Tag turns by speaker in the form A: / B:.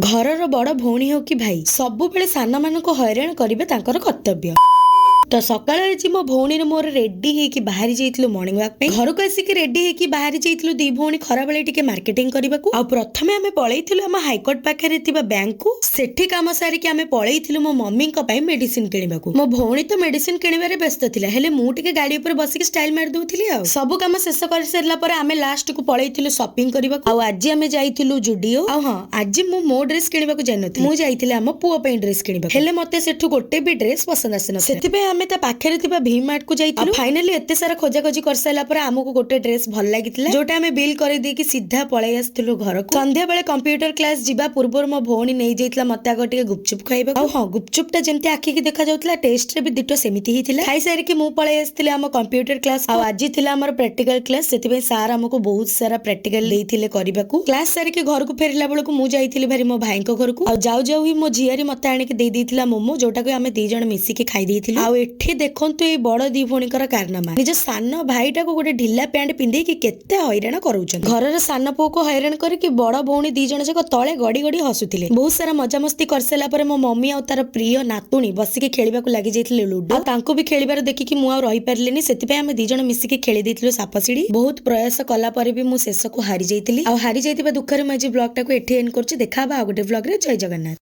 A: ଘରର ବଡ଼ ଭଉଣୀ ହେଉ କି ଭାଇ ସବୁବେଳେ ସାନମାନଙ୍କୁ ହଇରାଣ କରିବା ତାଙ୍କର କର୍ତ୍ତବ୍ୟ। ତ ସକାଳେ ଆଜି ମୋ ଭଉଣୀର ମୋର ରେଡି ହେଇକି ବାହାରି ଯାଇଥିଲୁ ମର୍ଣ୍ଣିଂ ୱାକ୍ ପାଇଁ। ଘରକୁ ଆସିକି ରେଡି ହେଇକି ବାହାରି ଯାଇଥିଲୁ ଦି ଭଉଣୀ ଖରାବେଳେ ଟିକେ ମାର୍କେଟିଂ କରିବାକୁ। ଆଉ ପ୍ରଥମେ ଆମେ ପଳେଇଥିଲୁ ଆମ ହାଇକୋର୍ଟ ପାଖରେ ଥିବା ବ୍ୟାଙ୍କକୁ। ସେଠି କାମ ସାରିକି ଆମେ ପଳେଇଥିଲୁ ମୋ ମମିଙ୍କ ପାଇଁ ମେଡିସିନ କିଣିବାକୁ। ମୋ ଭଉଣୀ ତ ମେଡିସିନ କିଣିବାରେ ବ୍ୟସ୍ତ ଥିଲା, ହେଲେ ମୁଁ ଟିକେ ଗାଡି ଉପରେ ବସିକି ଷ୍ଟାଇଲ ମାରି ଦଉଥିଲି। ଆଉ ସବୁ କାମ ଶେଷ କରି ସାରିଲା ପରେ ଆମେ ଲାଷ୍ଟକୁ ପଳେଇଥିଲୁ ସପିଂ କରିବାକୁ। ଆଉ ଆଜି ଆମେ ଯାଇଥିଲୁ ଜୁଡିଓ। ଆଉ ହଁ, ଆଜି ମୁଁ ମୋ ଡ୍ରେସ କିଣିବାକୁ ଯାଇନଥିଲି, ମୁଁ ଯାଇଥିଲି ଆମ ପୁଅ ପାଇଁ ଡ୍ରେସ କିଣିବାକୁ। ହେଲେ ମତେ ସେଠୁ ଗୋଟେ ବି ଡ୍ରେସ ପସନ୍ଦ ଆସିନଥିଲା, ସେଥିପାଇଁ ଆମେ ତା ପାଖରେ ଥିବା ଭି ମାର୍ଟ କୁ ଯାଇଥିଲୁ। ଫାଇନାଲି ଏତେ ସାରା ଖୋଜାଖୋଜି କରିସାରିଲା ପରେ ଆମକୁ ଗୋଟେ ଡ୍ରେସ ଭଲ ଲାଗିଥିଲା, ଯୋଉଟା ଆମେ ବିଲ୍ କରିଦେଇକି ସିଧା ପଳେଇ ଆସିଥିଲୁ ଘରକୁ। ସନ୍ଧ୍ୟା ବେଳେ କମ୍ପ୍ୟୁଟର କ୍ଲାସ ଯିବା ପୂର୍ବରୁ ମୋ ଭଉଣୀ ନେଇଯାଇଥିଲା ମତେ ଆଗ ଟିକେ ଗୁପଚୁପ ଖାଇବାକୁ। ଆଉ ହଁ, ଗୁପଚୁପ ଟା ଯେମିତି ଆଖିକି ଦେଖାଯାଉଥିଲା ଟେଷ୍ଟରେ ବି ଦିଟୋ ସେମିତି ହେଇଥିଲା। ଖାଇସାରିକି ମୁଁ ପଳେଇ ଆସିଥିଲି ଆମ କମ୍ପ୍ୟୁଟର କ୍ଲାସ। ଆଉ ଆଜି ଥିଲା ଆମର ପ୍ରାକ୍ଟିକାଲ କ୍ଲାସ, ସେଥିପାଇଁ ସାର୍ ଆମକୁ ବହୁତ ସାରା ପ୍ରାକ୍ଟିକାଲ ଦେଇଥିଲେ କରିବାକୁ। କ୍ଲାସ ସାରିକି ଘରକୁ ଫେରିଲା ବେଳକୁ ମୁଁ ଯାଇଥିଲି ଭାରି ମୋ ଭାଇଙ୍କ ଘରକୁ। ଆଉ ଯାଉ ଯାଉ ହିଁ ମୋ ଝିଆରୀ ମତେ ଆଣିକି ଦେଇଥିଲା ମୋମୋ, ଯୋଉଟାକୁ ଆମେ ଦି ଜଣ ମିଶିକି ଖାଇ ଦେଇଥିଲୁ। ଆଉ ଏଠି ଦେଖନ୍ତୁ ଏଇ ବଡ ଦି ଭଉଣୀଙ୍କର କାରନାମା। ନିଜ ସାନ ଭାଇଟାକୁ ଗୋଟେ ଢିଲା ପ୍ୟାଣ୍ଟ ପିନ୍ଧେଇକି କେତେ ହଇରାଣ କରୁଛନ୍ତି। ଘରର ସାନ ପୁଅକୁ ହଇରାଣ କରିକି ବଡ ଭଉଣୀ ଦି ଜଣ ଯାକ ତଳେ ଗଡି ଗଡି ହସୁଥିଲେ। ବହୁତ ସାରା ମଜାମସ୍ତି କରିସାରିଲା ପରେ ମୋ ମମି ଆଉ ତାର ପ୍ରିୟ ନାତୁଣୀ ବସିକି ଖେଳିବାକୁ ଲାଗି ଯାଇଥିଲେ ଲୁଡୋ। ଆଉ ତାଙ୍କୁ ବି ଖେଳିବାର ଦେଖିକି ମୁଁ ଆଉ ରହିପାରିଲିନି, ସେଥିପାଇଁ ଆମେ ଦି ଜଣ ମିଶିକି ଖେଳି ଦେଇଥିଲୁ ସାପ ସିଡି। ବହୁତ ପ୍ରୟାସ କଲା ପରେ ବି ମୁଁ ଶେଷକୁ ହାରି ଯାଇଥିଲି। ଆଉ ହାରି ଯାଇଥିବା ଦୁଃଖରେ ମୁଁ ଆଜି ବ୍ଲଗ ଟାକୁ ଏଠି ଏଣ୍ଡ କରୁଛି। ଦେଖା ହବା ଆଉ ଗୋଟେ ବ୍ଲଗରେ। ଜୟ ଜଗନ୍ନାଥ।